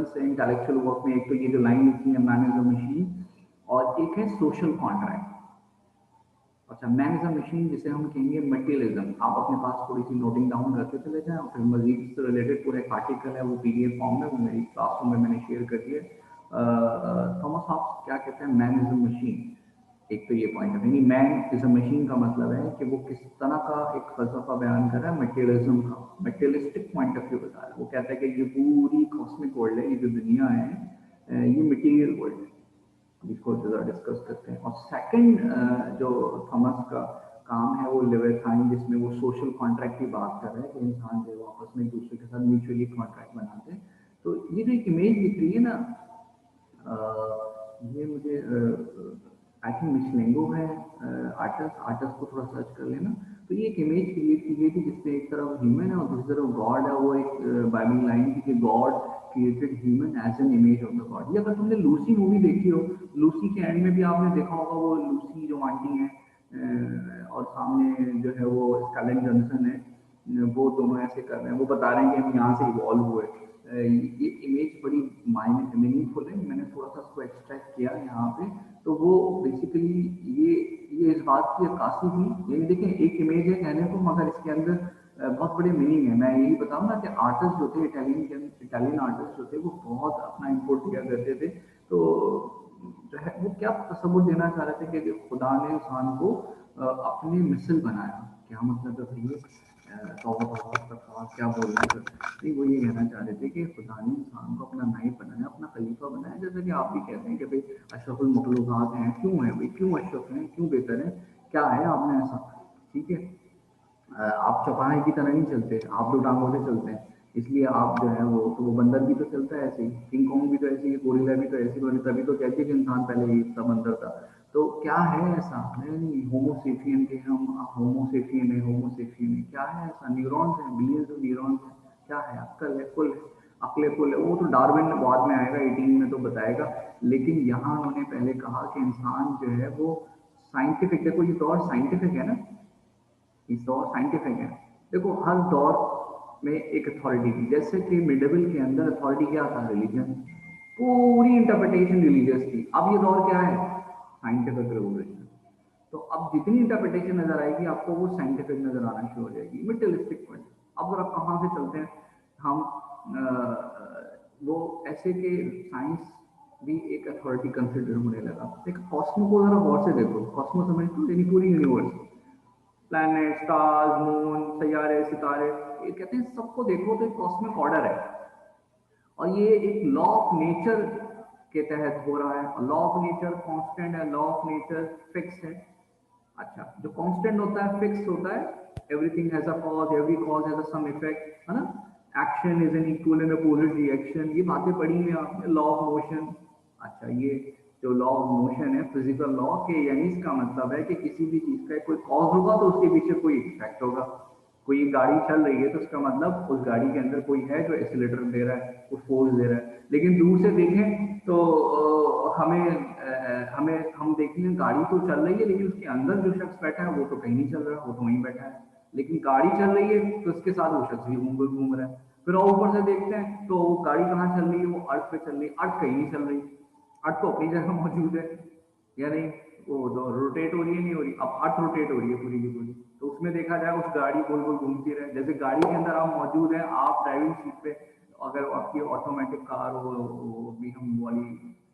Difference है intellectual work में, एक तो ये जो लाइन लिखी है मैन इज अ मशीन, और एक है सोशल कॉन्ट्रैक्ट। अच्छा, मैन इज अ मशीन जिसे हम कहेंगे मटेरियलिज्म। आप अपने पास थोड़ी सी नोटिंग डाउन करते चले जाएं, फिर मजीद से रिलेटेड पूरे आर्टिकल है वो पीडीएफ फॉर्म में, वो मेरी क्लासरूम में मैंने शेयर कर दिया। थॉमस हॉब्स क्या कहते हैं, मैन इज अ मशीन। एक तो ये पॉइंट है, यानी मैन इज अ मशीन का मतलब है कि वो किस तरह का एक फलसफा बयान कर रहा है, मटेरियलिज्म का, मटेरियलिस्टिक पॉइंट ऑफ व्यू बता रहा है। वो कहता है कि ये पूरी कॉस्मिक वर्ल्ड है, ये जो दुनिया है, ये मटेरियल वर्ल्ड है, जिसको ज़रा डिस्कस करते हैं। और सेकंड जो थॉमस का काम है वो लेविथाइन, जिसमें वो सोशल कॉन्ट्रैक्ट की बात कर रहे हैं कि इंसान जो आपस में एक दूसरे के साथ म्यूचुअली कॉन्ट्रैक्ट बनाते हैं। तो ये जो एक इमेज दिख रही है ना, ये मुझे आई थिंक मिशलेंगो है आर्टिस्ट को थोड़ा सर्च कर लेना। तो ये एक इमेज क्रिएट की गई थी जिसमें एक तरफ ह्यूमन है और दूसरी तरफ गॉड है। वो एक बाइबल लाइन थी कि God created human as an image of the God. ये अगर तुमने लूसी मूवी देखी हो, लूसी के एंड में भी आपने देखा होगा, वो लूसी जो आंटी है और सामने जो है वो स्कारलेट जॉनसन है, वो दोनों ऐसे कर रहे हैं, वो बता रहे हैं कि हम यहाँ से इवॉल्व हुए। ये इमेज बड़ी मीनिंगफुल है, मैंने थोड़ा सा उसको एक्सट्रैक्ट किया यहाँ पे। तो वो बेसिकली ये इस बात की अक्कासी थी। ये देखें, एक इमेज है कहने को, मगर इसके अंदर बहुत बड़ी मीनिंग है। मैं यही बताऊंगा कि आर्टिस्ट जो थे, इटालियन आर्टिस्ट जो थे, वो बहुत अपना इनपुट दिया करते थे। तो जो है वो क्या तस्वुर देना चाह रहे थे कि खुदा ने इंसान को अपनी मिसल बनाया। क्या मतलब है भैया, क्या बोल रहे थे? नहीं, वो ये कहना चाह रहे थे कि खुदा ने इंसान को अपना नाइब बनाया, अपना खलीफा बनाया। जैसे कि आप भी कहते हैं कि भाई अशरफुल मखलूक़ात हैं, क्यों है भाई, क्यों अशरफ हैं, क्यों बेहतर हैं, क्या है आपने ऐसा? ठीक है, आप चौपाने की तरह नहीं चलते, आप दो टांगों से चलते हैं, इसलिए आप जो है वो, तो वो बंदर भी तो चलता है ऐसे ही, किंग कॉन्ग भी तो ऐसे ही, गोरिल्ला भी तो ऐसे ही, तभी तो कहते हैं कि इंसान पहले ये था, बंदर था। तो क्या है ऐसा? नहीं, होमोसेपियन के हम होमोसेपियन है, होमोसेपियन है, क्या है ऐसा? न्यूरॉन्स हैं, बिलियंस ऑफ न्यूरॉन्स हैं, क्या है? अक्ल है, कुल है, अक्ले कुल है। वो तो डार्विन बाद में आएगा, 18 में तो बताएगा। लेकिन यहाँ उन्होंने पहले कहा कि इंसान जो है वो साइंटिफिक, देखो ये दौर साइंटिफिक है ना, इस दौर साइंटिफिक है। देखो हर दौर में एक अथॉरिटी थी, जैसे कि मिडेवल के अंदर अथॉरिटी क्या था? रिलीजन, पूरी इंटरप्रिटेशन रिलीजियस थी। अब ये दौर क्या है? Scientific revolution. तो अब जितनी इंटरप्रिटेशन नजर आएगी आपको, वो साइंटिफिक नजर आना शुरू हो जाएगी, मटेरियलिस्टिक पॉइंट। अब अगर आप कहाँ से चलते हैं हम, वो ऐसे कि साइंस भी एक अथॉरिटी कंसिडर होने लगा। एक कॉस्मो को जरा गौर से देखो, कॉस्मो समझते हो, यानी पूरी यूनिवर्स, प्लैनेट, स्टार्स, मून, सैयारे, सितारे, ये कहते हैं सबको देखो तो एक कॉस्मिक ऑर्डर है, और ये एक लॉ ऑफ नेचर के तहत हो रहा है। लॉ ऑफ नेचर कांस्टेंट है, लॉ ऑफ नेचर फिक्स है। अच्छा, जो कांस्टेंट होता है, फिक्स होता है, everything has a cause, every cause has a some effect, है ना? Action is an equal and opposite reaction, ये बातें पढ़ी हैं आपने, लॉ ऑफ मोशन। अच्छा, ये जो लॉ ऑफ मोशन है, फिजिकल लॉ के, यानी इसका मतलब है कि किसी भी चीज का कोई कॉज होगा तो उसके पीछे कोई इफेक्ट होगा। कोई गाड़ी चल रही है तो उसका मतलब उस गाड़ी के अंदर कोई है जो एक्सीलरेटर दे रहा है, कुछ फोर्स दे रहा है। लेकिन दूर से देखें तो हम देखेंगे गाड़ी तो चल रही है, लेकिन उसके अंदर जो शख्स बैठा है वो तो कहीं नहीं चल रहा, वो तो वहीं बैठा है। लेकिन गाड़ी चल रही है तो उसके साथ वो शख्स भी घूम रहा है। फिर और ऊपर से देखते हैं तो गाड़ी कहाँ चल रही है? वो अर्थ पे चल रही है, अर्थ कहीं नहीं चल रही, अर्थ तो अपनी जगह मौजूद है, या नहीं? वो रोटेट हो रही है, नहीं हो रही? अब अर्थ रोटेट हो रही है पूरी की पूरी। तो उसमें देखा जाए उस गाड़ी गोल गोल घूमती रहे, जैसे गाड़ी के अंदर आप मौजूद हैं, आप ड्राइविंग सीट पे, अगर आपकी ऑटोमेटिक कार हो, वो भी हम वाली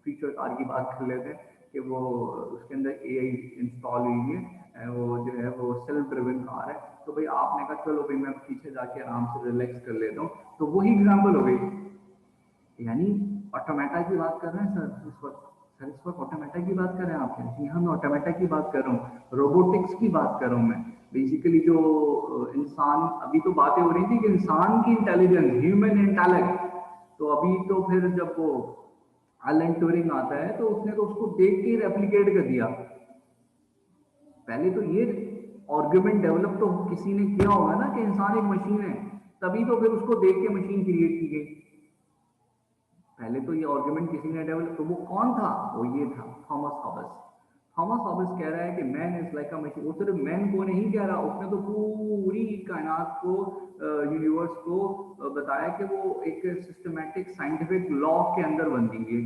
फीचर कार की बात कर लेते हैं कि वो उसके अंदर एआई इंस्टॉल हुई है, वो जो है वो सेल्फ ड्रिवन कार है। तो भाई आपने कहा चलो भाई मैं पीछे जाके आराम से रिलैक्स कर लेता हूँ, तो वही एग्जाम्पल हो गई। यानी ऑटोमेटा की बात कर रहे हैं सर इस वक्त? सर इस वक्त ऑटोमेटा की बात कर रहे हैं आप? जी हाँ, मैं ऑटोमेटा की बात कर रहा हूँ, रोबोटिक्स की बात कर रहा हूँ मैं। बेसिकली जो इंसान, अभी तो बातें हो रही थी कि इंसान की इंटेलिजेंस, ह्यूमन इंटेलेक्ट, तो अभी तो फिर जब वो एलन ट्यूरिंग आता है तो उसने तो उसको देख के रेप्लिकेट कर दिया। पहले तो ये आर्गुमेंट डेवलप तो किसी ने किया होगा ना कि इंसान एक मशीन है, तभी तो फिर उसको देख के मशीन क्रिएट की गई। पहले तो ये आर्गुमेंट किसी ने डेवलप, तो वो कौन था? वो ये था, थॉमस हॉब्स। थॉमस हॉबिस कह रहा है कि man is like a machine. वो सिर्फ मैन को नहीं कह रहा, उसने तो पूरी कायनात को, यूनिवर्स को बताया कि वो एक सिस्टमैटिक साइंटिफिक लॉ के अंदर बनेंगे।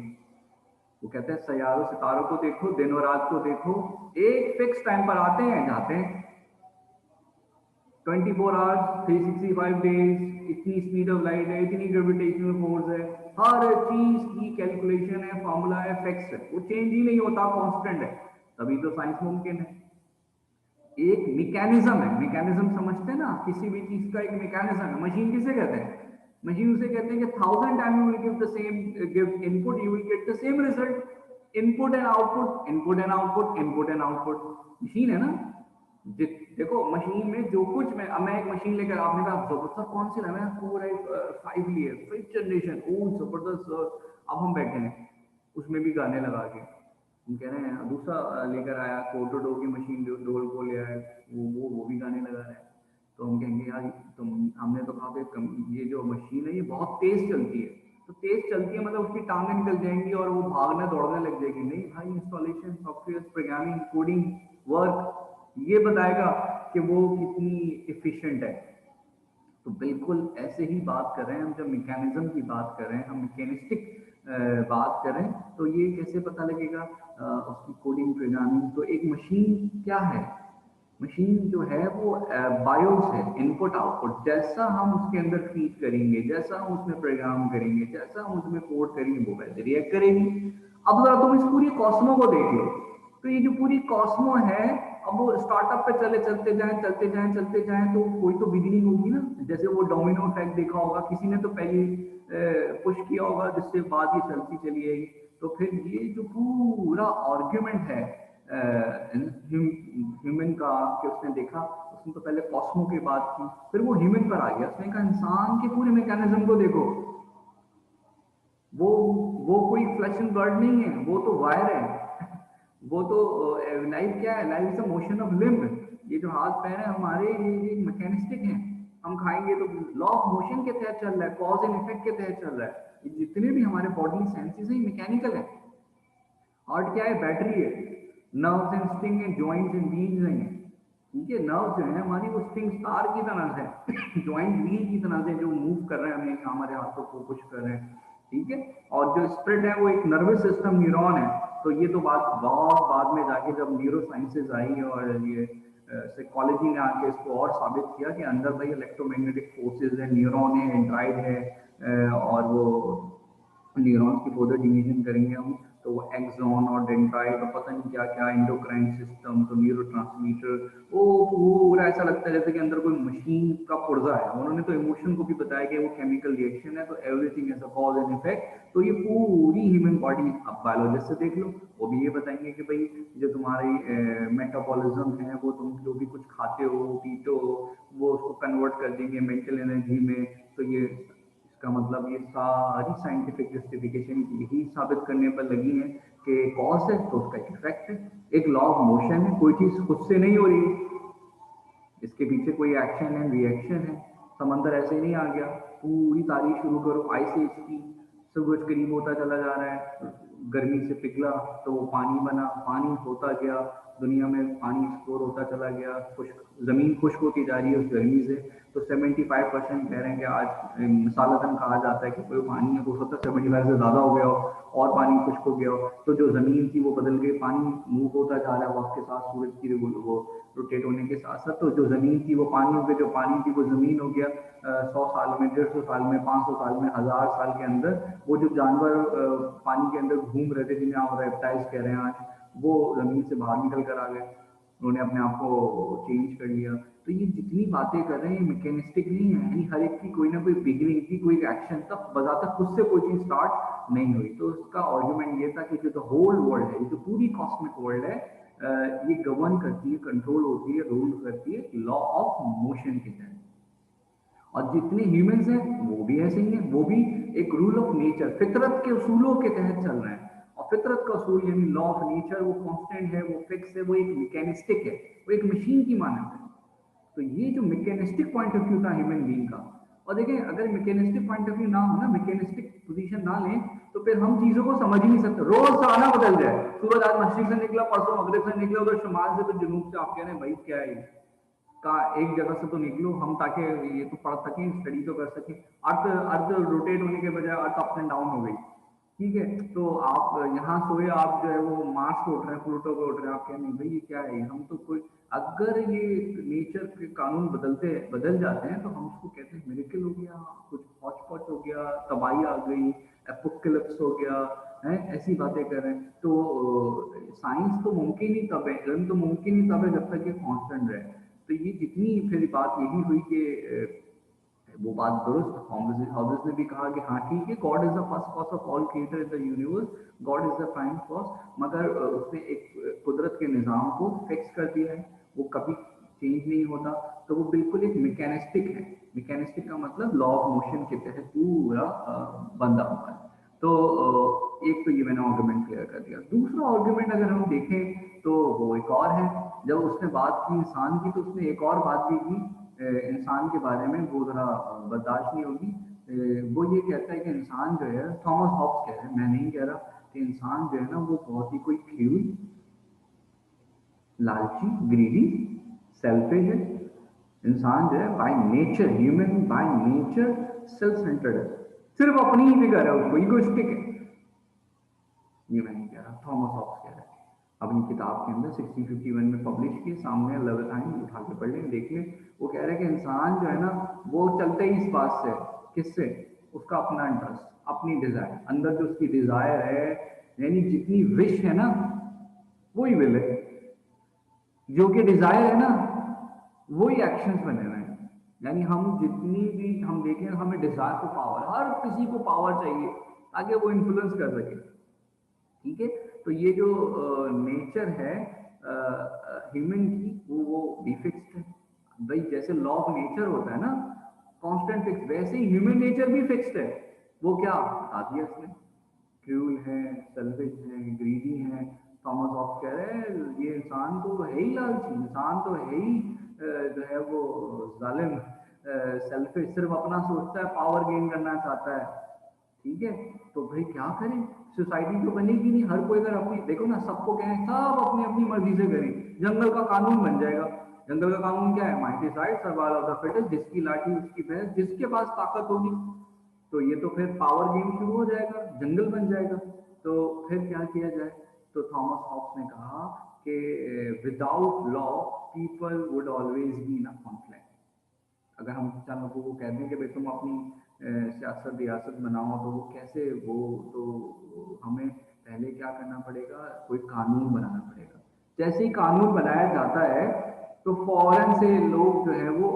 वो कहते हैं सैयारों सितारों को देखो, दिन और रात को देखो, एक फिक्स टाइम पर आते हैं जाते हैं, 24 आवर्स 365 डेज, इतनी स्पीड ऑफ लाइट है, इतनी ग्रेविटेशनल फोर्स है, हर चीज की कैलकुलेशन है, फॉर्मूला है, फिक्स है, वो चेंज ही नहीं होता, कांस्टेंट है। तभी तो साइंस मुमकिन है। एक मैकेनिज्म है, मैकेनिज्म समझते हैं ना, किसी भी चीज का एक मैकेनिज्म है। मशीन किसे कहते हैं? मशीन उसे कहते हैं कि 1000 time you will give the same, give input, you will get the same result. Input and output, input and output, input and output, machine है ना। देखो मशीन में जो कुछ, मैं एक मशीन लेकर, आपने कहा जबरदस्त कौन सी लाना है, कोर आई 5 लिए, 5th जनरेशन, ओ जबरदस्त सर। अब हम बैठे हैं उसमें भी गाने लगा के, हम कह रहे हैं दूसरा लेकर आया कोटोडो की मशीन, जो ढोल को ले आए, वो भी गाने लगा रहा है। तो हम कहेंगे यार तुम, हमने तो कहा कि ये जो मशीन है ये बहुत तेज चलती है। तो तेज चलती है मतलब उसकी टांगें निकल जाएंगी और वो भागने दौड़ने लग जाएगी? नहीं भाई, installation, software, programming, coding, work, ये बताएगा कि वो कितनी इफिशिएंट है। तो बिल्कुल ऐसे ही बात कर रहे हैं हम, जब मैकेनिज्म की बात कर रहे हैं, हम मैकेनिस्टिक बात कर रहे हैं, तो ये कैसे पता लगेगा उसकी कोडिंग, प्रोग्रामिंग? तो एक मशीन क्या है? मशीन जो है वो बायोस है, इनपुट आउटपुट। जैसा हम उसके अंदर फीड करेंगे, जैसा हम उसमें प्रोग्राम करेंगे, जैसा हम उसमें कोड करेंगे, वो वैसे रिएक्ट करेगी। अब जरा तुम इस पूरी कॉस्मो को देख लो, तो ये जो पूरी कॉस्मो है, अब वो स्टार्टअप पे चले, चलते जाएं चलते जाएं चलते जाएं, तो कोई तो बिगिनिंग होगी ना। जैसे वो डोमिनो इफेक्ट देखा होगा, किसी ने तो पहले पुश किया होगा, जिससे बात ये चलती चली आएगी। तो फिर ये जो पूरा आर्ग्यूमेंट है ह्यूमन का, कि उसने देखा, उसने तो पहले कॉस्मो की बात की, फिर वो ह्यूमन पर आ गया, उसने कहा इंसान के पूरे मैकेनिज्म को देखो। वो वो कोई फ्लैश एंड ब्लड नहीं है, वो तो वायर है। वो तो लाइफ क्या है? Life is a motion of limb. ये जो हाथ पैर है हमारे, ये मैकेनिस्टिक है। हम खाएंगे तो लॉ ऑफ मोशन के तहत चल रहा है, कॉज एंड इफेक्ट के तहत चल रहा है। ये जितने भी हमारे बॉडी सेंसेस हैं मैकेनिकल है। हार्ट क्या है? बैटरी है। Nerves and string and joints and wheels हैं। ठीक है, नर्व्स जो है हमारी, वो स्ट्रिंग तार की तरह से, जॉइंट व्हील की तरह से, जो मूव कर रहे हैं, हमें हमारे हाथों को पुश कर रहे हैं। ठीक है, और जो स्प्रिट है वो एक नर्वस सिस्टम न्यूरॉन है। तो ये तो बात बहुत बाद में जाके जब न्यूरो साइंसेज आई और ये साइकोलॉजी ने आके इसको और साबित किया कि अंदर भाई इलेक्ट्रोमैग्नेटिक फोर्सेज है, न्यूरॉन है, एंड्राइड है, और वो न्यूरॉन्स की फर्दर डिवीजन करेंगे हम, तो वो एक्सॉन और डेंड्राइट और पता नहीं क्या क्या, एंडोक्राइन सिस्टम, तो न्यूरोट्रांसमीटर, वो पूरा ऐसा लगता है जैसे कि अंदर कोई मशीन का पुर्जा है। उन्होंने तो इमोशन को भी बताया कि वो केमिकल रिएक्शन है, तो everything as a cause and effect. तो ये पूरी ह्यूमन बॉडी, अब बायोलॉजिस्ट से देख लो, वो भी ये बताएंगे कि भाई जो तुम्हारी मेटाबॉलिज्म है, वो तुम जो भी कुछ खाते हो पीते हो, वो उसको कन्वर्ट कर देंगे मेंटल एनर्जी में। तो ये इसका मतलब ये सारी साइंटिफिक जस्टिफिकेशन यही साबित करने पर लगी है कि कॉज है तो उसका एक इफेक्ट है, एक लॉ ऑफ मोशन है, कोई चीज खुद से नहीं हो रही, इसके पीछे कोई एक्शन है, रिएक्शन है। समंदर ऐसे ही नहीं आ गया, पूरी तारीख शुरू करो आइस एज की, सूरज करीब होता चला जा रहा है, गर्मी से पिघला तो वो पानी बना, पानी होता गया, दुनिया में पानी स्टोर होता चला गया, खुश्क, जमीन खुश्क होती जा रही है उस गर्मी से। तो 75% कह रहे हैं कि आज मिसालतन कहा जाता है कि कोई पानी है, हो सकता है 75 से ज्यादा हो गया हो और पानी खुश्क हो गया हो। तो जो जमीन थी वो बदल गई, पानी मूव होता जा रहा है वक्त के साथ, सूरज की वो रोटेट होने के साथ साथ। तो जो जमीन थी वो पानी हो गया, जो पानी थी वो जमीन हो गया। 100 साल में, 150 साल में, 500 साल में, 1000 साल के अंदर वो जो जानवर पानी के अंदर घूम रहे थे, जिन्हें आप रेप्टाइल्स कह रहे हैं आज, वो जमीन से बाहर निकल कर आ गए, उन्होंने अपने आप को चेंज कर लिया। तो ये जितनी बातें कर रहे हैं मैकेनिस्टिक नहीं है, यानी हर एक की कोई ना कोई बिगिनिंग थी, कोई एक्शन तक बजाता खुद से कोई चीज स्टार्ट नहीं हुई। तो इसका आर्ग्यूमेंट ये था कि जो होल वर्ल्ड है, जो पूरी कॉस्मिक वर्ल्ड है, ये गवर्न करती है, कंट्रोल होती है, रूल करती है लॉ ऑफ मोशन के तहत। और जितने ह्यूमंस हैं वो भी ऐसे ही हैं, वो भी एक रूल ऑफ नेचर, फितरत के उसूलों के तहत चल रहे हैं। और फितरत का उसूल यानी लॉ ऑफ नेचर, वो कांस्टेंट है, वो फिक्स है, वो एक मैकेनिस्टिक है, वो एक मशीन की मानक है। तो ये जो मैकेनिस्टिक पॉइंट ऑफ व्यू था ह्यूमन बीइंग का, और देखें अगर मैकेनिस्टिक पॉइंट ऑफ व्यू ना हो ना, मैकेनिस्टिक पोजीशन ना लें तो फिर हम चीजों को समझ ही नहीं सकते। रोज आना बदल जाए, सूरज आज मशरिक से निकला, परसों मगरिब से निकला, उधर शुमाल से, तो जुनूब से, आप कह रहे हैं भाई क्या है का, एक जगह से तो निकलो हम, ताकि ये तो पढ़ सकें, स्टडी तो कर सकें। अर्थ अर्थ रोटेट होने के बजाय अर्थ अप एंड डाउन हो गई, ठीक है। तो आप यहाँ सोए, आप जो है वो मार्स को उठ रहे हैं, प्लूटो को उठ रहे हैं, आप कह नहीं भाई ये क्या है, हम तो कोई, अगर ये नेचर के कानून बदल जाते हैं तो हम उसको कहते हैं मिरेकल हो गया, कुछ हॉच हो गया, तबाही आ गई, एपोकलिप्स हो गया है, ऐसी बातें कर रहे हैं। तो साइंस तो मुमकिन ही तब है, इल्म तो मुमकिन ही तब है जब तक ये कांस्टेंट रहे। तो ये जितनी फिर बात यही हुई कि वो बात दुरुस्त, हॉब्स ने भी कहा कि हाँ ठीक है, God is the first cause of all creator in the universe, God is the prime cause, मगर उसने एक कुदरत के निज़ाम को फिक्स कर दिया है, वो कभी चेंज नहीं होता। तो वो बिल्कुल एक मैकेनिस्टिक है। मैकेनिस्टिक का मतलब लॉ ऑफ मोशन के तहत पूरा बंधा हुआ है। तो एक तो ये मैंने आर्गुमेंट क्लियर कर दिया। दूसरा आर्गुमेंट अगर हम देखें तो वो एक और है। जब उसने बात की इंसान की, तो उसने एक और बात भी की इंसान के बारे में, वो जरा बर्दाश्त नहीं होगी। वो ये कहता है कि इंसान जो है, थॉमस हॉब्स कह रहे हैं, मैं नहीं कह रहा, कि इंसान जो है ना वो बहुत ही कोई फ्यूल, लालची, ग्रीडी, सेल्फिश है। इंसान जो है by nature, human by nature self centred है, सिर्फ अपनी ही फिगर है, उसको इगोइस्टिक है। ये मैं नहीं कह रहा, थॉमस हॉब्स कह रहा है अपनी किताब के अंदर 1651 में पब्लिश की, सामने लेवल टाइम उठा के पढ़ लें, देख लें। वो कह रहे हैं कि इंसान जो है ना वो चलते ही इस बात से, किससे, उसका अपना इंटरेस्ट, अपनी डिजायर, अंदर जो उसकी डिजायर है, यानी जितनी विश है ना वही विल है, जो कि डिजायर है ना वही एक्शंस बने हुए हैं। यानी हम जितनी भी हम देखें, हमें डिजायर को पावर, हर किसी को पावर चाहिए ताकि वो इन्फ्लुएंस कर सके, ठीक है। तो ये जो नेचर है ह्यूमन की, वो भी फिक्स्ड है भाई। जैसे लॉ ऑफ नेचर होता है ना कांस्टेंट फिक्स, वैसे ही ह्यूमन नेचर भी फिक्स्ड है। वो क्या बता दिया इसने, क्रूल है, सेल्फिश है, ग्रीडी है। थॉमस हॉब्स कह रहे हैं ये इंसान तो है ही लालची, इंसान तो है ही जो है वो जालिम, सेल्फिश, सिर्फ अपना सोचता है, पावर गेन करना चाहता है, ठीक है। तो भाई क्या करें, सोसाइटी तो बनेगी नहीं, हर कोई अगर अपनी, देखो ना सबको कहें सब अपनी अपनी मर्जी से करें, जंगल का कानून बन जाएगा। जंगल का कानून क्या है, mighty side survival of the fittest, जिसकी लाठी उसकी भैंस, जिसके पास ताकत होगी। तो ये तो फिर पावर गेम शुरू हो जाएगा, जंगल बन जाएगा। तो फिर क्या किया जाए, तो थॉमस हॉब्स ने कहा कि without law people would always be in a conflict. अगर हम चंद लोगों को कहते हैं कि भाई तुम अपनी सियासत रियासत बनाओ, तो वो कैसे, वो तो हमें पहले क्या करना पड़ेगा, कोई कानून बनाना पड़ेगा। जैसे ही कानून बनाया जाता है तो फौरन से लोग जो है वो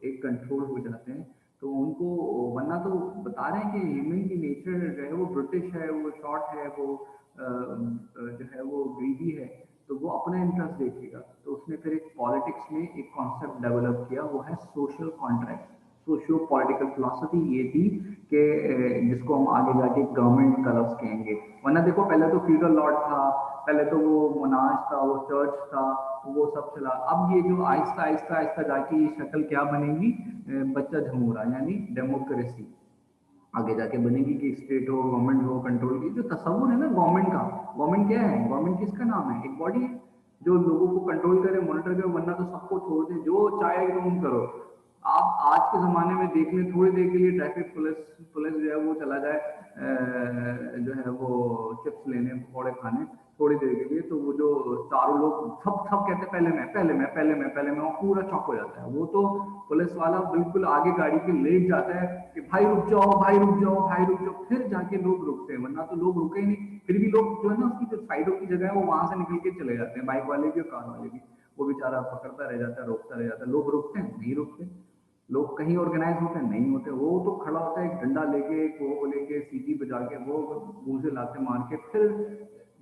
एक कंट्रोल हो जाते हैं। तो उनको, वरना तो बता रहे हैं कि ह्यूमन की नेचर जो है वो ब्रिटिश है, वो शॉर्ट है, वो जो है वो ग्रीडी है, तो वो अपना इंटरेस्ट देखेगा। तो उसने फिर एक पॉलिटिक्स में एक कॉन्सेप्ट डेवलप किया, वो है social contract. Socio political philosophy ये थी कि जिसको हम आगे जाके गवर्नमेंट कलर्स कहेंगे। वरना देखो पहले तो फ्यूडल लॉर्ड था, पहले तो वो मोनाज था, वो चर्च था, वो सब चला। अब ये जो आहिस्ता आहिस्ता आहिस्ता जाके ये शक्ल क्या बनेगी, बच्चा झमूरा, यानी डेमोक्रेसी आगे जाके बनेगी कि स्टेट हो, गवर्नमेंट हो, कंट्रोल की। जो तस्वुर है ना गवर्नमेंट का, गवर्नमेंट क्या है, गवर्नमेंट किसका नाम है, एक बॉडी है जो लोगों को कंट्रोल करे, मॉनिटर करे, वरना तो सबको छोड़ दे, जो चाहे तुम करो। आप आज के जमाने में देख लें, थोड़ी देर के लिए ट्रैफिक पुलिस पुलिस जो है वो चला जाए जो है वो चिप्स लेने, पकौड़े खाने, थोड़ी देर के लिए, तो वो जो चारों लोग सब सब कहते हैं पहले मैं, पहले मैं, पहले मैं, पहले मैं, वो पूरा चौक हो जाता है। वो तो पुलिस वाला बिल्कुल आगे गाड़ी के लेट जाता है कि भाई रुक जाओ, भाई रुक जाओ, भाई रुक जाओ, फिर जाके लोग रुकते हैं, वरना तो लोग रुके ही नहीं। फिर भी लोग जो है ना उसकी जो साइडों की जगह है वो वहां से निकल के चले जाते हैं, बाइक वाले भी और कार वाले भी। वो बेचारा पकड़ता रह जाता है, रोकता रह जाता है। लोग रुकते हैं नहीं, रुकते। लोग कहीं ऑर्गेनाइज होते हैं नहीं होते। वो तो खड़ा होता है एक डंडा लेके, एक वो लेके, सीटी बजा के, वो मुंह से लाते मार के, फिर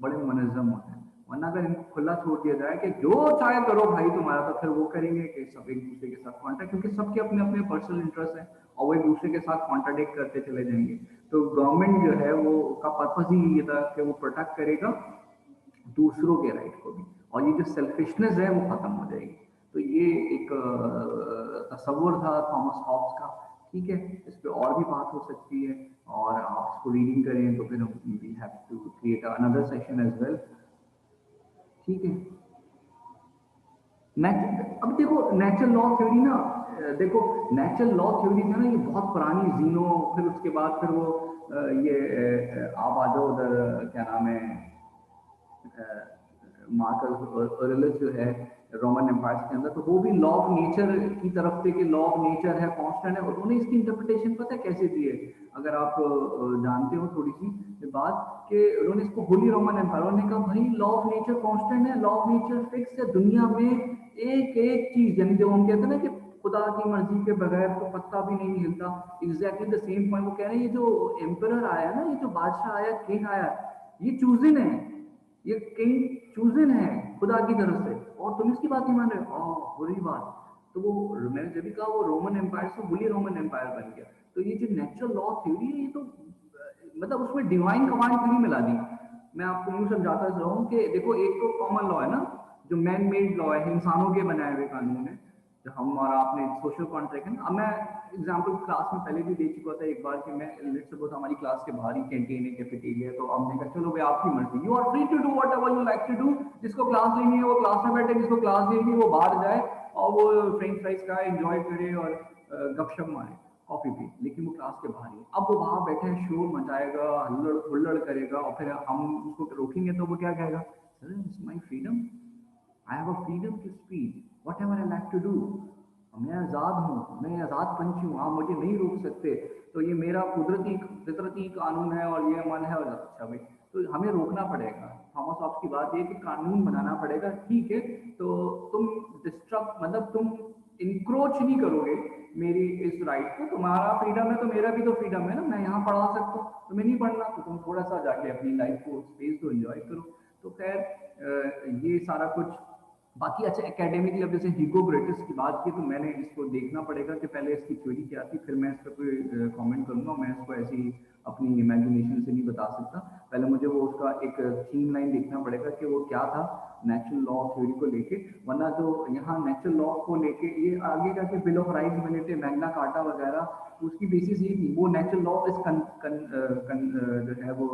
बड़े मुनज़्ज़म होते हैं। वरना अगर इनको खुला छोड़ दिया जाए कि जो चाहे करो भाई तुम्हारा, तो फिर वो करेंगे कि सब एक दूसरे के साथ कॉन्टेक्ट, क्योंकि सबके अपने अपने पर्सनल इंटरेस्ट है और वो एक दूसरे के साथ कॉन्ट्राडिक्ट करते चले जाएंगे। तो गवर्नमेंट जो है वो का पर्पज ही ये था कि वो प्रोटेक्ट करेगा दूसरों के राइट को भी, और ये जो सेल्फिशनेस है वो खत्म हो जाएगी। तो ये एक तस्वुर था थॉमस हॉब्स का ठीक है, इस पे और भी बात हो सकती है, और आप इसको रीडिंग करें तो फिर हम we have to create another session as well. ठीक है, अब देखो नेचुरल लॉ थ्योरी ना, देखो नेचुरल लॉ थ्योरी जो है ना ये बहुत पुरानी, जीनो, फिर उसके बाद फिर वो ये आप आ जाओ उधर, क्या नाम है, मार्कस ऑरेलियस जो है रोमन एम्पायर के अंदर, तो वो भी लॉ ऑफ नेचर की तरफ थे कि लॉ ऑफ नेचर है, कांस्टेंट है, और उन्होंने इसकी इंटरप्रिटेशन पता है कैसे दी है, अगर आप जानते हो थोड़ी सी बात, कि उन्होंने इसको होली रोमन एम्पायर, उन्होंने कहा भाई लॉ ऑफ नेचर कांस्टेंट है, लॉ ऑफ नेचर फिक्स है, दुनिया में एक एक चीज, यानी जब हम कहते हैं ना कि खुदा की मर्जी के बगैर तो पत्ता भी नहीं हिलता, एग्जैक्टली द सेम पॉइंट वो कह रहे हैं, ये जो एम्परर आया ना, ये जो बादशाह आया, किंग आया, ये चूजन है, ये किंग चूजन है खुदा की तरफ से, और तुम इसकी बात नहीं मान रहे हो, बुरी बात। तो वो मैंने जब भी कहा वो रोमन एम्पायर से बुली रोमन एम्पायर बन गया। तो ये जो नेचुरल लॉ थ्योरी है, ये तो मतलब उसमें डिवाइन कमांड क्यों नहीं मिला दी। मैं आपको यूं समझाता रहूं कि देखो एक तो कॉमन लॉ है ना, जो मैन मेड लॉ है, इंसानों के बनाए हुए कानून है, जो हम और आपने सोशल कॉन्ट्रैक्ट है। अब मैं एग्जांपल क्लास में पहले भी दे चुका था एक बार, कि मैं लेट्स सपोज हमारी क्लास के बाहर ही कैंटीन है, कैफेटेरिया है, तो हमने कहा चलो भाई आपकी मर्जी, you are free to do whatever you like to do, जिसको क्लास लेनी है वो क्लास में बैठे, जिसको क्लास लेनी है वो बाहर जाए और वो फ्रेंच फ्राइज खाए, एंजॉय करे और गपशप मारे, कॉफी पी, लेकिन वो क्लास के बाहर ही। अब वो वहां बैठे शोर मचाएगा, हुल्लड़ हुल्लड़ करेगा, और फिर हम उसको रोकेंगे तो वो क्या कहेगा, sir it's my freedom, I have a freedom to speak whatever I like to do, मैं आज़ाद हूँ, मैं आज़ाद पंछी हूँ, आप मुझे नहीं रोक सकते, तो ये मेरा कुदरती फितरती कानून है और ये अमल है। और अच्छा भाई, तो हमें रोकना पड़ेगा, थॉमस हॉब्स की बात ये कि कानून बनाना पड़ेगा, ठीक है, तो तुम डिस्टर्ब, मतलब तुम इंक्रोच नहीं करोगे मेरी इस राइट को, तुम्हारा फ्रीडम है तो मेरा भी तो फ्रीडम है ना, मैं यहाँ पढ़ा सकता हूँ, तुम्हें नहीं पढ़ना तो तुम थोड़ा सा जाके अपनी लाइफ को स्पेस को एंजॉय करो। तो खैर ये सारा कुछ बाकी। अच्छा एकेडमिक लेवल से हिगोग्रेटिस की बात की, तो मैंने इसको देखना पड़ेगा कि पहले इसकी थ्योरी क्या थी, फिर मैं इस पर कोई कमेंट करूंगा, मैं इसको ऐसी अपनी इमेजिनेशन से नहीं बता सकता, पहले मुझे वो उसका एक थीम लाइन देखना पड़ेगा कि वो क्या था नेचुरल लॉ थ्योरी को लेके, वरना जो यहाँ नेचुरल लॉ को लेके ये आगे जाके बिल ऑफ राइट्स बने थे, मैग्ना कार्टा वगैरह, उसकी बेसिस ये थी, वो नेचुरल लॉ इस जो है वो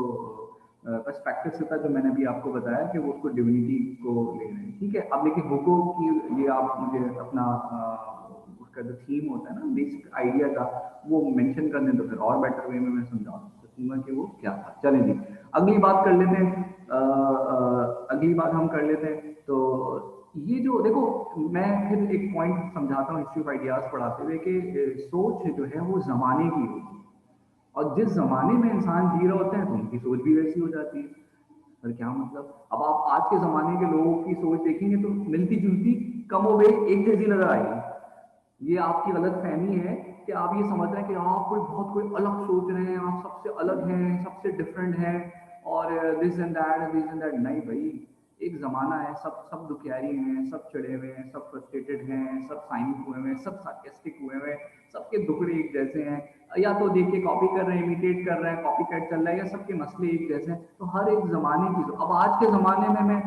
पर्सपेक्टिव से था, जो मैंने भी आपको बताया कि वो उसको डिविनिटी को ले रहे हैं, ठीक है। अब लेकिन हुको की ये आप मुझे अपना उसका जो थीम होता है ना, बेसिक आइडिया था, वो मेंशन करने तो फिर और बेटर वे में मैं समझा सकूंगा कि वो क्या था। चलें जी, अगली बात कर लेते हैं, अगली बात हम कर लेते हैं। तो ये जो देखो, मैं फिर एक पॉइंट समझाता हूँ हिस्ट्री ऑफ आइडियाज पढ़ाते हुए, कि सोच जो है वो जमाने की होती है, और जिस जमाने में इंसान जी रहे होते हैं तो उनकी सोच भी वैसी हो जाती है। पर क्या मतलब, अब आप आज के जमाने के लोगों की सोच देखेंगे तो मिलती जुलती, कमोबेश एक जैसी नजर आएगी। ये आपकी गलत फहमी है कि आप ये समझ रहे हैं कि आप कोई अलग सोच रहे हैं, आप सबसे अलग हैं, सबसे डिफरेंट हैं, और this and that, this and that. नहीं भाई, एक जमाना है, सब सब दुखियारी हैं, सब चिड़े हुए हैं, सब फ्रस्ट्रेटेड हैं, सब साइनिक हुए हैं, सब सार्केस्टिक हुए हैं, सबके दुखड़े एक जैसे हैं, या तो देख के कॉपी कर रहे हैं, इमिटेट कर रहे हैं, कॉपी कैट चल रहा है, या सबके मसले एक जैसे हैं। तो हर एक जमाने की, अब आज के जमाने में मैं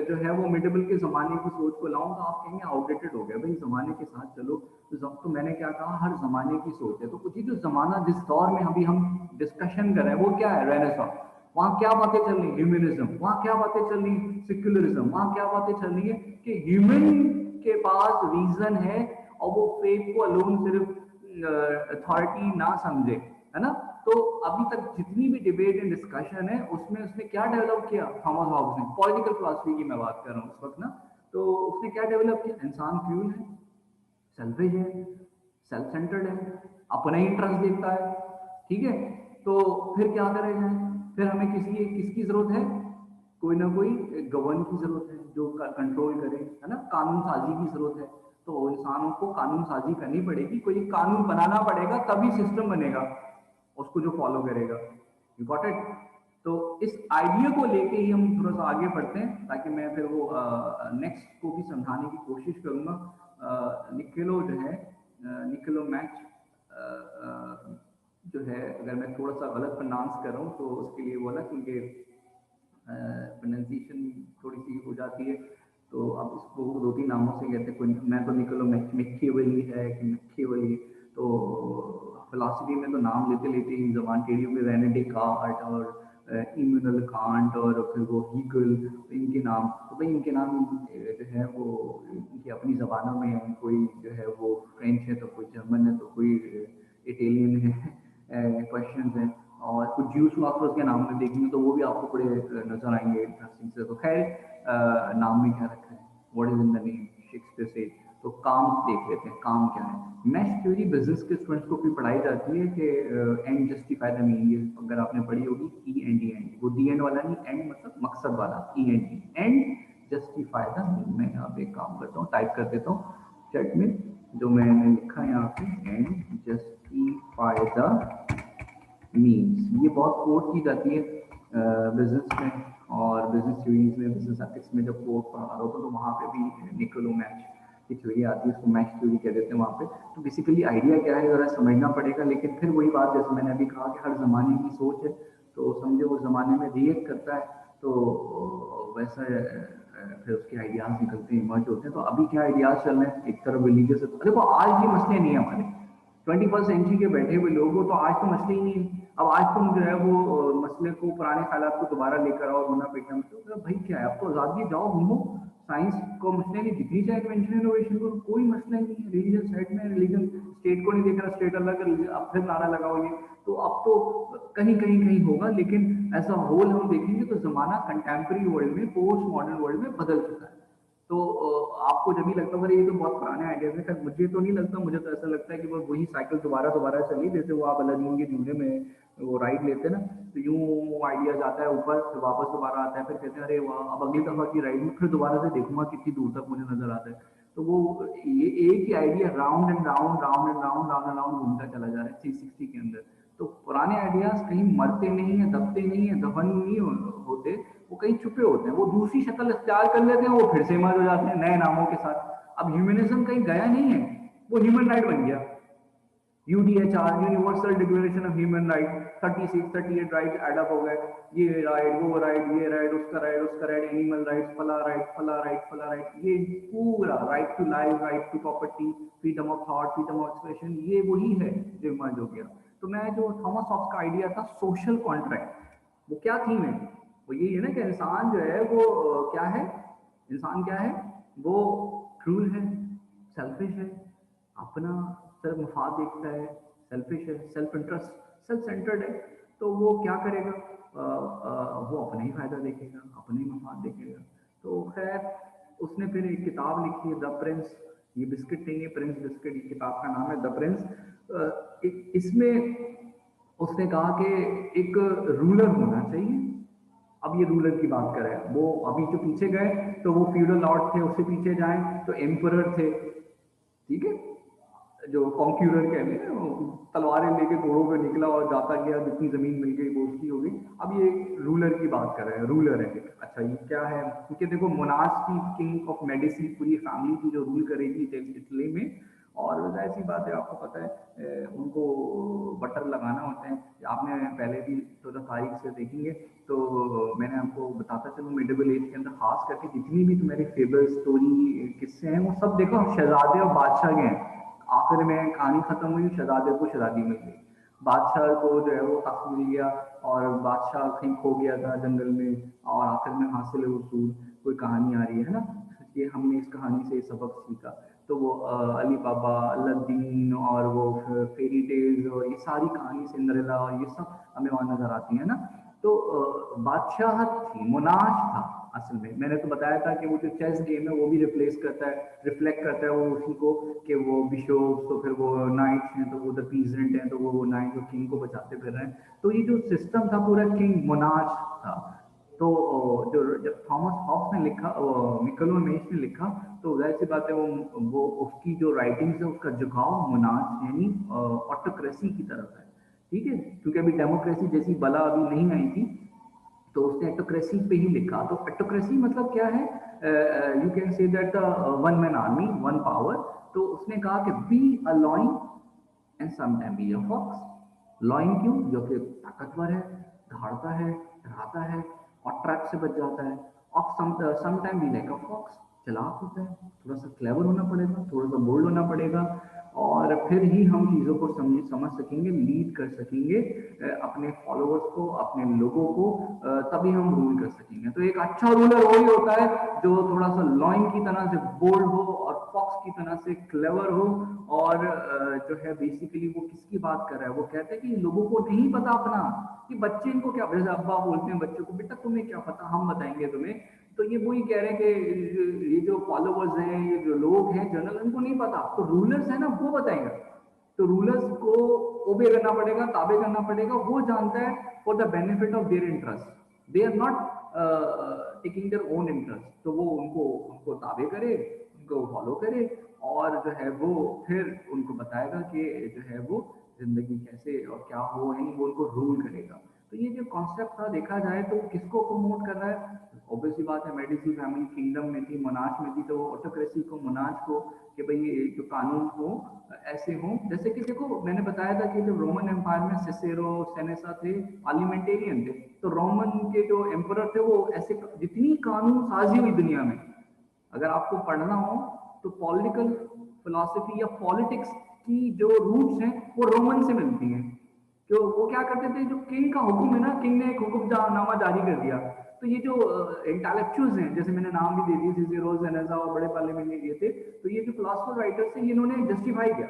जो है वो मिडेबल के जमाने की सोच को लाऊं तो आप कहेंगे आउटडेटेड हो गया भाई, जमाने के साथ चलो। तो मैंने क्या कहा, हर जमाने की सोच है। तो कुछ ही जो जमाना जिस दौर में अभी हम डिस्कशन कर रहे हैं वो क्या है, रेनेसांस, वहां क्या बातें चल रही, ह्यूमनिज्म, वहां क्या बातें चल रही, सेक्युलरिज्म, वहां क्या बातें चल रही है कि ह्यूमन के पास रीजन है, और वो फेथ को अलोन सिर्फ अथॉरिटी ना समझे, है ना। तो अभी तक जितनी भी डिबेट एंड डिस्कशन है उसमें उसने क्या डेवलप किया, थॉमस हॉब्स ने, पॉलिटिकल फिलॉसफी की मैं बात कर रहा हूँ उस वक्त ना, तो उसने क्या डेवलप किया, इंसान क्रूर है, सेल्फिश है, सेल्फ सेंटर्ड है, अपना ही इंटरेस्ट देखता है, ठीक है। तो फिर क्या करेगा, फिर हमें किसकी जरूरत है, कोई ना कोई गवर्न की जरूरत है जो कंट्रोल करे, है ना, कानून साजी की जरूरत है। तो इंसानों को कानून साजी करनी पड़ेगी, कोई कानून बनाना पड़ेगा, तभी सिस्टम बनेगा, उसको जो फॉलो करेगा। You got it. तो इस आइडिया को लेके ही हम थोड़ा सा आगे बढ़ते हैं, ताकि मैं फिर वो नेक्स्ट को भी समझाने की कोशिश करूंगा। निकोलो जो है, निकोलो मैच जो है, अगर मैं थोड़ा सा गलत प्रोनाउंस कर रहा हूँ तो उसके लिए बोला, क्योंकि प्रोनाउंसिएशन थोड़ी सी हो जाती है, तो अब इसको दो तीन नामों से कहते हैं, कोई मैं तो निकोलो मैकियावेली है कि मैकियावेली, तो फिलोसफी में तो नाम लेते लेते ही जबान टेढ़ी हो गई, रेने डेकार्ट और इम्यूनल कांट और फिर वो हीगल, इनके नाम, तो भाई इनके नाम जो है वो इनकी अपनी जबानों में हैं, कोई जो है वो फ्रेंच है तो कोई जर्मन है तो कोई इटालियन है, क्वेश्चन है। और कुछ ज्यूस फिलोसफर्स के नाम में देखेंगे तो वो भी आपको बड़े नजर आएंगे इंटरेस्टिंग से। तो खैर नाम में क्या रखा है, what is in the name, Shakespeare से। तो काम देख लेते हैं, काम क्या है। मैश थ्योरी बिजनेस के स्टूडेंट्स को भी पढ़ाई जाती है कि एंड जस्टिफाई द मीन, ये अगर आपने पढ़ी होगी, ई एंड डी एंड, वो डी एंड वाला नहीं, एंड मतलब मकसद वाला, E and D, and justify the mean. मैं यहाँ पे एक काम करता हूँ, टाइप कर देता हूँ चैट में जो मैंने लिखा है यहाँ पे, एंड जस्टिफाई द मीन्स। ये बहुत कोट की जाती है बिजनेस में और बिजनेस थ्योरीज में, बिजनेस एथिक्स में जब कोट पढ़ा रहा होता तो वहाँ पे भी निकोलो मैच की थ्योरी आती है, उसको मैच थ्योरी कह देते हैं वहाँ पे। तो बेसिकली आइडिया क्या है जरा समझना पड़ेगा, लेकिन फिर वही बात जैसे मैंने अभी कहा कि हर जमाने की सोच है, तो समझो वो जमाने में रिएक्ट करता है तो वैसा फिर उसके आइडियाज निकलते हैं, इमर्ज होते हैं। तो अभी क्या आइडियाज चल रहे हैं, एक तरफ रिलीजियस, देखो आज ये मसले नहीं है हमारे, 21st सेंचुरी के बैठे हुए लोग हो तो आज तो मसले ही नहीं है। अब आज तुम जो है वो मसले को, पुराने ख्यालात को दोबारा लेकर आओ, रोना पीटना मतलब भाई क्या है, अब तो आजादी है, जाओ घूमो, साइंस को मसले नहीं, जितनी चाहे इन्वेंशन इनोवेशन को, कोई मसला ही नहीं है। रिलीजन साइड में, रिलीजन स्टेट को नहीं देख रहा, स्टेट अलग, अब फिर नारा लगाओ ये, तो अब तो कहीं कहीं कहीं होगा, लेकिन ऐसा होल हम देखेंगे तो जमाना कंटेम्प्रेरी वर्ल्ड में, पोस्ट मॉडर्न वर्ल्ड में बदल चुका है। तो आपको जब भी लगता है ये तो बहुत पुराने आइडियाज है, मुझे तो नहीं लगता, मुझे तो ऐसा लगता है कि बस वही साइकिल दोबारा दोबारा चली, जैसे वो आप अलादीन के झूले में वो राइड लेते हैं ना, तो यूं आइडिया जाता है ऊपर, फिर वापस दोबारा आता है, फिर कहते हैं अरे वाह, अब अगली दफा की राइड में फिर दोबारा से देखूंगा कितनी दूर तक मुझे नजर आता है। तो वो ये एक ही idea round and round round and round round and round घूमता चला जा रहा है 360 के अंदर। तो पुराने आइडियाज कहीं मरते नहीं है, दबते नहीं है, दफन नहीं होते, वो कहीं छुपे होते हैं, वो दूसरी शक्ल इख्तियार कर लेते हैं, वो फिर से मर हो जाते हैं नए नामों के साथ। अब ह्यूमनिज्म कहीं गया नहीं है, वो ह्यूमन राइट बन गया, UDHR, universal declaration of human right, 36 38 right add up हो गए, ये राइट वो राइट ये राइट उसका राइट, एनिमल राइट, फला राइट फला राइट फला राइट, ये पूरा right to life, right to property, freedom of thought, freedom of expression, ये वही है जो इमर्ज हो गया। तो मैं जो थॉमस हॉब्स का आइडिया था सोशल कॉन्ट्रैक्ट, वो क्या थीम है, वो यही है ना कि इंसान जो है वो क्या है, इंसान क्या है, वो क्रूल है, सेल्फिश है, अपना सिर्फ मफाद देखता है, सेल्फिश है, सेल्फ इंटरेस्ट, सेल्फ सेंटर्ड है। तो वो क्या करेगा, वो अपना ही फायदा देखेगा, अपने ही मफाद देखेगा। तो खैर उसने फिर एक किताब लिखी है द प्रिंस, ये बिस्किट नहीं है, प्रिंस बिस्किट, ये किताब का नाम है द प्रिंस। इसमें उसने कहा कि एक रूलर होना चाहिए। अब ये रूलर की बात करें, वो अभी जो पीछे गए तो वो फ्यूडल लॉर्ड थे, उससे पीछे जाएं तो एम्परर थे, ठीक है, जो कॉन्क्यूरर कहते हैं, तलवारें लेके घोड़ों पे निकला और जाता गया, जितनी जमीन मिल गई वो उसकी हो गई। अब ये रूलर की बात कर रहे हैं, रूलर है, अच्छा ये क्या है, क्योंकि देखो मोनार्च की, किंग ऑफ मेडिसी, पूरी फैमिली की जो रूल करेगी इटली में, और जाहिर सी बात है आपको पता है उनको बटर लगाना होते हैं। आपने पहले भी तो तारीख से देखेंगे तो मैंने आपको बताता चलूँ, मिडिवल एज के अंदर खास करके जितनी भी तुम्हारी फेबल स्टोरी किस्से हैं, वो सब देखो शहजादे और बादशाह के हैं। आखिर में कहानी खत्म हुई, शहजादे को शहजादी मिल गई, बादशाह को जो है वो तख्त मिल गया, और बादशाह कहीं खो गया था जंगल में, और आखिर में हासिल वसूल कोई कहानी आ रही है ना, कि हमने इस कहानी से सबक सीखा। तो वो अली बाबा, अलादीन, और वो फेरी टेल्स, और ये सारी कहानी, सिंड्रेला, और ये सब हमें वहाँ नजर आती है ना। तो बादशाहत थी, मोनाश था असल में। मैंने तो बताया था कि वो जो चेस गेम है वो भी रिप्लेस करता है, रिफ्लेक्ट करता है वो उसी को, कि वो बिशोप्स, तो फिर वो नाइट्स हैं, तो वो द पीजेंट हैं, तो वो नाइट और किंग को बचाते फिर रहे हैं। तो ये जो सिस्टम था पूरा किंग मोनाश था। तो जो जब थॉमस हॉब्स ने लिखा, निकोलो मेश ने लिखा, तो जाहिर सी बात है वो उसकी जो राइटिंग्स है उसका झुकाव मोनार्च यानी ऑटोक्रेसी की तरफ है, ठीक है, क्योंकि अभी डेमोक्रेसी जैसी बला अभी नहीं आई थी, तो उसने ऑटोक्रेसी पे ही लिखा। तो ऑटोक्रेसी मतलब क्या है, you can say that one man army, one power. तो उसने कहा कि be a lion and sometime be a fox. Lion क्यों, जो कि ताकतवर है, दहाड़ता है, डराता है और ट्रैप से बच जाता है, और sometime be like a fox, चालाक होता है, थोड़ा सा क्लेवर होना पड़ेगा, थोड़ा सा बोल्ड होना पड़ेगा, और फिर ही हम चीज़ों को समझ सकेंगे, लीड कर सकेंगे अपने फॉलोअर्स को, अपने लोगों को, तभी हम रूल कर सकेंगे। तो एक अच्छा रूलर वही होता है जो थोड़ा सा लॉयन की तरह से बोल्ड हो और फॉक्स की तरह से क्लेवर हो, और जो है बेसिकली वो किसकी बात कर रहा है, वो कहते हैं कि लोगों को नहीं पता अपना, कि बच्चे इनको क्या, जैसे अब्बा बोलते हैं बच्चों को, बेटा तुम्हें क्या पता, हम बताएंगे तुम्हें। तो ये वही कह रहे हैं कि ये जो फॉलोवर्स हैं, ये जो लोग हैं जनरल, उनको नहीं पता, तो रूलर्स है ना वो बताएंगे। तो रूलर्स को ओबे करना पड़ेगा, ताबे करना पड़ेगा, वो जानता है for the benefit of their interest, they are not taking their own interest, तो वो उनको उनको ताबे करे, उनको फॉलो करे, और जो है वो फिर उनको बताएगा कि जो है वो जिंदगी कैसे और क्या हो, यानी वो उनको रूल करेगा। तो ये जो कॉन्सेप्ट था देखा जाए तो किसको प्रमोट कर रहा है, ऑब्वियसली बात है मेडिसी फैमिली किंगडम में थी, मोनार्च में थी, तो ऑटोक्रेसी को, मोनार्च को, कि भाई ये जो कानून हो ऐसे हो, जैसे कि देखो मैंने बताया था कि जब रोमन एम्पायर में सिसेरो सेनेसा थे, पार्लियामेंटेरियन थे, तो रोमन के जो एम्परर थे वो ऐसे जितनी कानून साजी हुई दुनिया में, अगर आपको पढ़ना हो तो पॉलिटिकल फिलॉसफी या पॉलिटिक्स की जो रूट्स हैं वो रोमन से मिलती हैं। तो वो क्या करते थे, जो किंग का हुक्म है ना, किंग ने एक हुक्मनामा जारी कर दिया, तो ये जो इंटेलेक्चुअल्स हैं, जैसे मैंने नाम भी दे दिए, सिसेरो सेनेसा और बड़े पार्लियामेंट ये थे, तो ये जो फिलोसफर राइटर्स थे इन्होंने जस्टिफाई किया।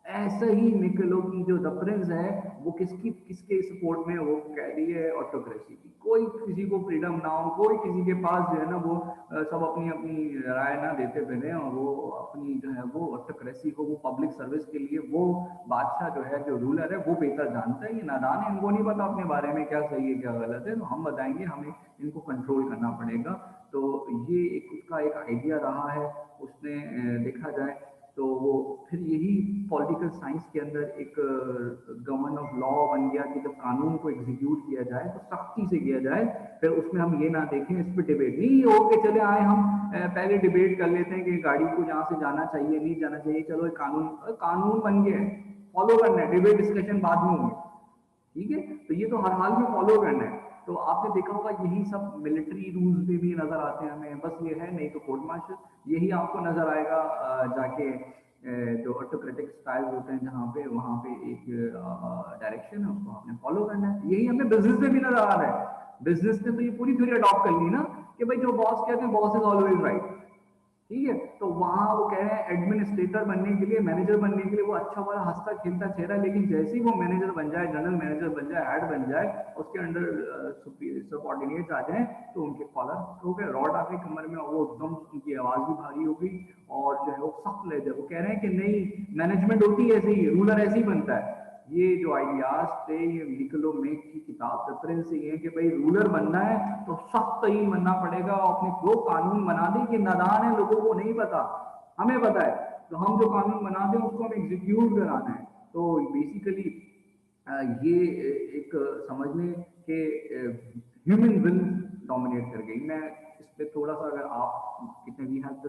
ऐसे ही निकलो की जो द प्रिंस है वो किसकी किसके सपोर्ट में, वो कह रही है ऑटोक्रेसी की, कोई किसी को फ्रीडम ना हो, कोई किसी के पास जो है ना वो सब अपनी अपनी राय ना देते फिरे, और वो अपनी जो है वो ऑटोक्रेसी को, वो पब्लिक सर्विस के लिए वो बादशाह जो है, जो रूलर है वो बेहतर जानता है, ये नादान है, इनको नहीं पता अपने बारे में क्या सही है क्या गलत है, तो हम बताएंगे, हमें इनको कंट्रोल करना पड़ेगा। तो ये एक उसका एक आइडिया रहा है, उसने देखा जाए तो वो फिर यही पॉलिटिकल साइंस के अंदर एक गवर्न ऑफ लॉ बन गया कि जब कानून को एग्जीक्यूट किया जाए तो सख्ती से किया जाए, फिर उसमें हम ये ना देखें, इस पर डिबेट नहीं हो के चले आए हम, पहले डिबेट कर लेते हैं कि गाड़ी को यहाँ से जाना चाहिए नहीं जाना चाहिए, चलो कानून कानून बन गया है, फॉलो करना है, डिबेट डिस्कशन बाद में होंगे, ठीक है, तो ये तो हर हाल में फॉलो करना है। तो आपने देखा होगा यही सब मिलिट्री रूल्स में भी नजर आते हैं हमें, बस ये है नहीं तो कोर्ट मार्शल यही आपको नजर आएगा जाके जो ऑटोक्रेटिक स्टाइल होते हैं जहाँ पे, वहाँ पे एक डायरेक्शन है, उसको आपने फॉलो करना है। यही हमें बिजनेस में भी नजर आ रहा है, बिजनेस ने तो ये पूरी थ्योरी अडॉप्ट कर ली ना, कि भाई जो बॉस कहते हैं बॉस इज ऑलवेज राइट, ठीक है, तो वहां वो कह रहे हैं एडमिनिस्ट्रेटर बनने के लिए, मैनेजर बनने के लिए वो अच्छा वाला हंसता खेलता चेहरा, लेकिन जैसे ही वो मैनेजर बन जाए, जनरल मैनेजर बन जाए, हेड बन जाए, उसके अंडर सबऑर्डिनेट्स आ जाए, तो उनके कॉलर हो गए, रॉड आ गई कमर में, और वो एकदम उनकी आवाज भी भारी हो गई, और जो है वो सख्त ले जाए, वो कह रहे हैं कि नहीं, मैनेजमेंट होती है ऐसे ही, रूलर ऐसे ही बनता है। ये जो आइडियाज थे, ये निकोलो मेक की किताब रेफरेंस से ये है कि भाई रूलर बनना है तो सख्त ही बनना पड़ेगा, अपने वो कानून बना दे कि नादान है, लोगों को नहीं पता, हमें पता है, तो हम जो कानून बना दें उसको हम एग्जीक्यूट कराना है। तो बेसिकली ये एक समझ लें कि ह्यूमन विल डोमिनेट कर गई। मैं इस पे थोड़ा सा, अगर आप कितने वी हैव द